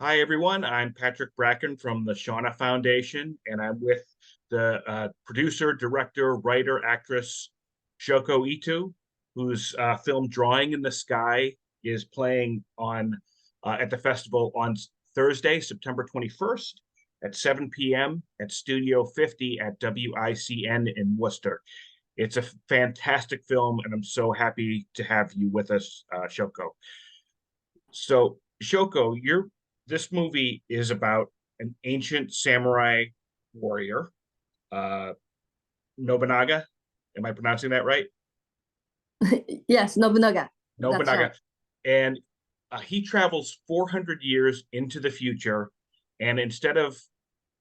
Hi, everyone. I'm Patrick Bracken from the Shauna Foundation, and I'm with the producer, director, writer, actress Shoko Ito, whose film Drawing in the Sky is playing on at the festival on Thursday, September 21st at 7 p.m. at Studio 50 at WICN in Worcester. It's a fantastic film, and I'm so happy to have you with us, Shoko. So, Shoko, this movie is about an ancient samurai warrior, uh, Nobunaga. Am I pronouncing that right? Yes, Nobunaga. That's Nobunaga. right. And he travels 400 years into the future, and instead of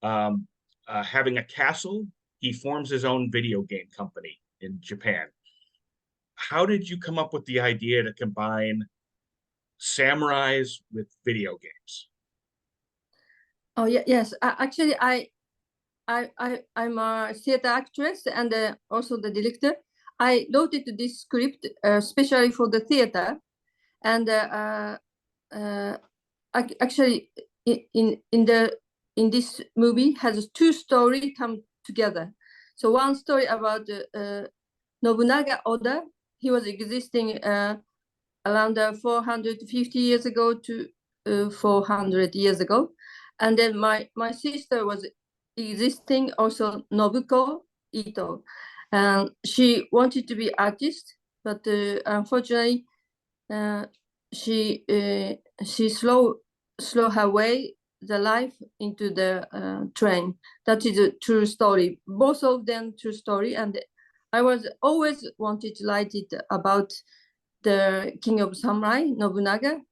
having a castle, he forms his own video game company in Japan. How did you come up with the idea to combine samurais with video games? Oh yeah, yes. Actually, I'm a theater actress and also the director. I wrote it this script especially for the theater, and actually in this movie has two stories come together. So one story about Nobunaga Oda. He was existing around 450 years ago to 400 years ago. And then my sister was existing also, Nobuko Ito. And she wanted to be artist, but unfortunately, she slow her way the life into the train. That is a true story. Both of them true story. And I was always wanted to write it about the king of samurai, Nobunaga,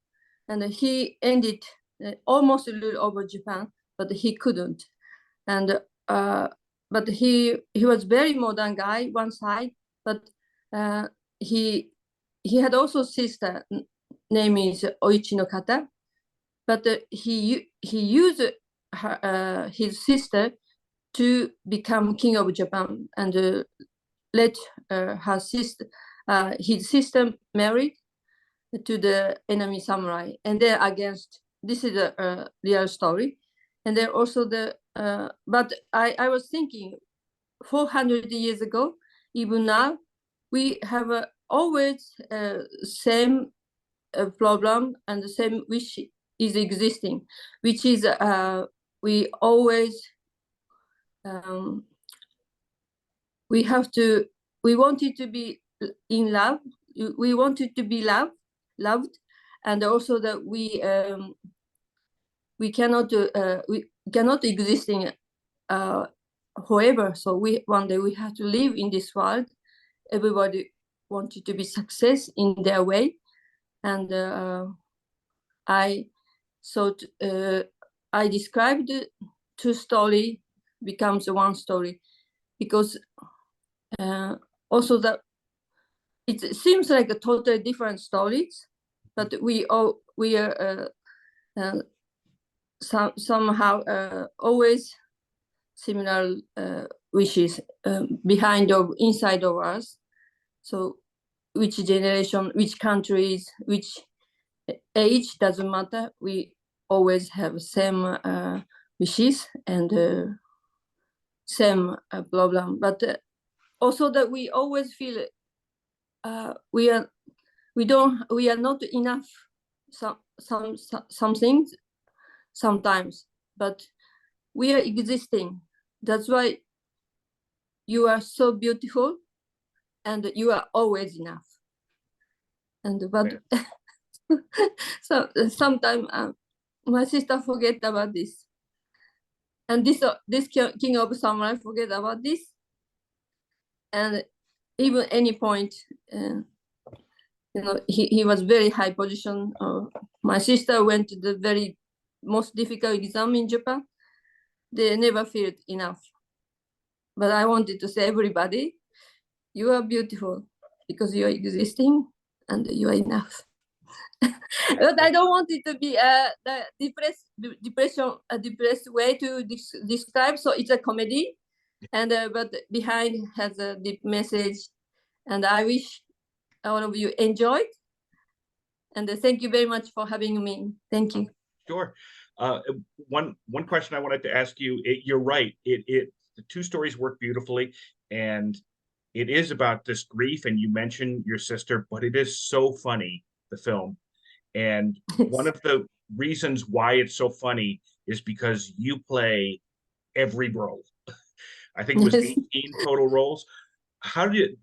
and he ended almost rule over Japan, but he couldn't. And but he was very modern guy one side, but he had also sister name is Oichi no Kata, but he used his sister to become king of Japan and let her sister his sister married to the enemy samurai, and they're against. This is a real story, and then also the. But I was thinking, 400 years ago, even now, we have always same problem and the same wish is existing, which is we always we have to. We wanted to be in love. We wanted to be loved, and also that we cannot existing forever. So one day we have to live in this world. Everybody wanted to be success in their way, and I described two story becomes one story, because also that it seems like a totally different stories, but we are somehow always similar wishes behind or inside of us. So which generation, which countries, which age doesn't matter. We always have same wishes and same problem, but also that we always feel we are not enough. Some things sometimes, but we are existing. That's why you are so beautiful, and you are always enough. And but so sometimes my sister forget about this, and this king of samurai forget about this, and even any point. He was very high position. My sister went to the very most difficult exam in Japan. They never felt enough. But I wanted to say, everybody, you are beautiful because you are existing and you are enough. But I don't want it to be the depressed way to describe. So it's a comedy, and but behind has a deep message, and I wish all of you enjoyed. And thank you very much for having me. Thank you. Sure. Uh, one question I wanted to ask you. You're right. The two stories work beautifully, and it is about this grief. And you mentioned your sister, but it is so funny, the film. And one Yes. of the reasons why it's so funny is because you play every role. I think it was Yes. 18 total roles. How did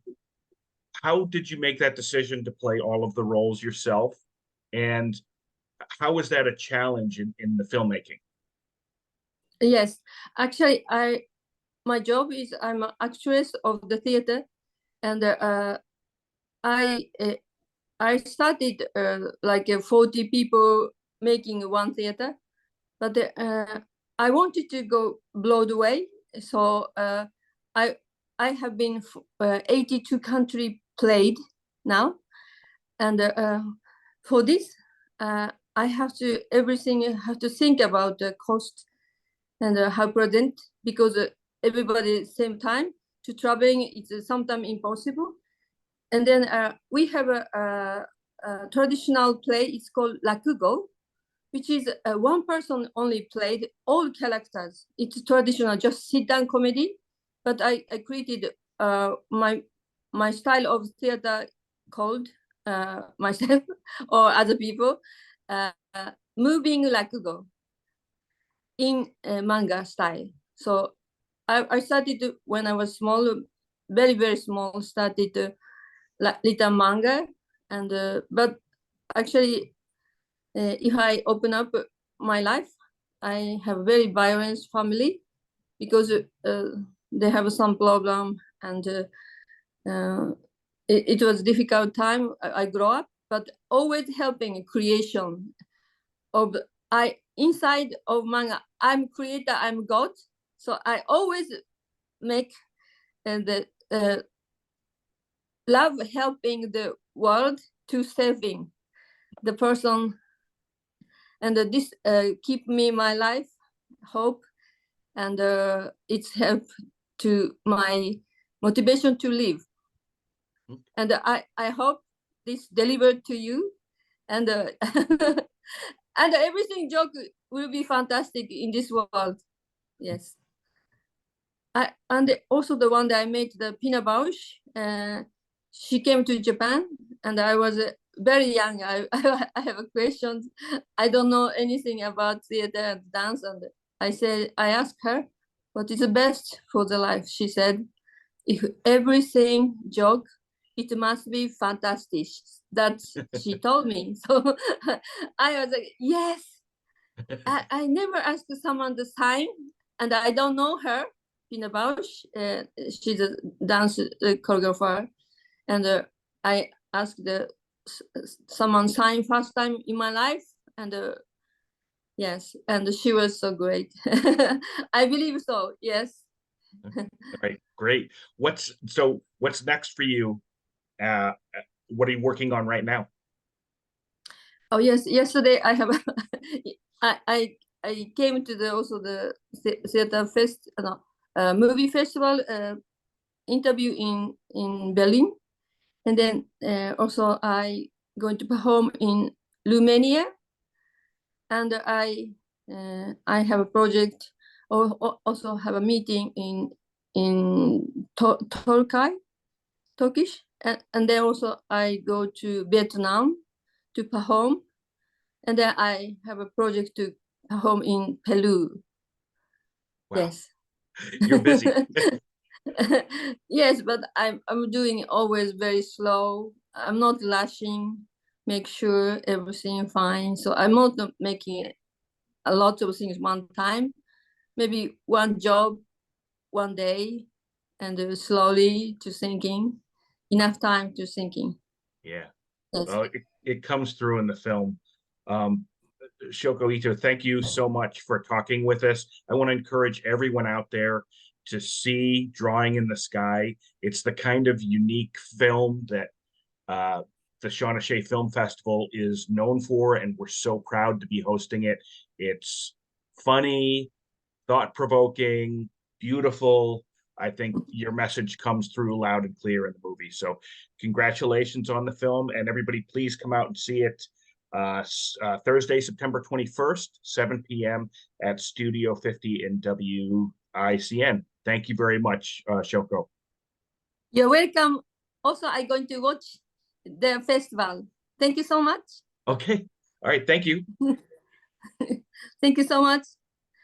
how did you make that decision to play all of the roles yourself? And how was that a challenge in the filmmaking? Yes. Actually, my job is I'm an actress of the theater, and I uh, I started like 40 people making one theater, but I wanted to go Broadway, so I I have been 82 country played now, and for this I have to everything I have to think about the cost and how present because everybody same time to traveling it's sometimes impossible. And then we have a traditional play. It's called Rakugo, which is one person only played all characters. It's traditional, just sit down comedy. But I created my style of theater called myself or other people moving Rakugo in manga style. So I started when I was small, very very small. Started little manga, and but actually, if I open up my life, I have very violent family because they have some problem, and it was difficult time. I grow up, but always helping creation of I inside of manga. I'm creator. I'm God. So I always make the love helping the world to saving the person, and this keep me my life hope, and it's help to my motivation to live. And I hope this delivered to you, and and everything joke will be fantastic in this world. Yes. And also the one that I made, the Pina Bausch, she came to Japan, and I was very young. I have a question. I don't know anything about theater and dance, and I asked her, what is the best for the life? She said, if everything joke, it must be fantastic. That she told me. So I was like, yes. I never asked someone the sign, and I don't know her. Pina Bausch, she's a dance choreographer, and I asked someone sign first time in my life, and yes, and she was so great. I believe so. Yes. Right, great. What's next for you? What are you working on right now? Oh yes, yesterday I have I I I came to the also the theater fest no, movie festival interview in Berlin, and then also I going to perform in Romania, and I have a project or also have a meeting in Turkish, and then also I go to Vietnam to perform, and then I have a project to perform in Peru. Wow, Yes. you're busy. Yes, but I'm doing always very slow. I'm not rushing. Make sure everything fine. So I'm not making a lot of things one time. Maybe one job, one day, and slowly to thinking. Enough time to thinking. Yeah. Yes. Well, it comes through in the film. Um, Shoko Ito, thank you so much for talking with us. I want to encourage everyone out there to see Drawing in the Sky. It's the kind of unique film that uh, the Shauna Shea Film Festival is known for, and we're so proud to be hosting it. It's funny, thought-provoking, beautiful. I think your message comes through loud and clear in the movie. So congratulations on the film, and everybody please come out and see it. Thursday, September 21st, 7 p.m. at Studio 50 in WICN. Thank you very much, Shoko. You're welcome. Also, I'm going to watch the festival. Thank you so much. Okay. All right. Thank you. Thank you so much.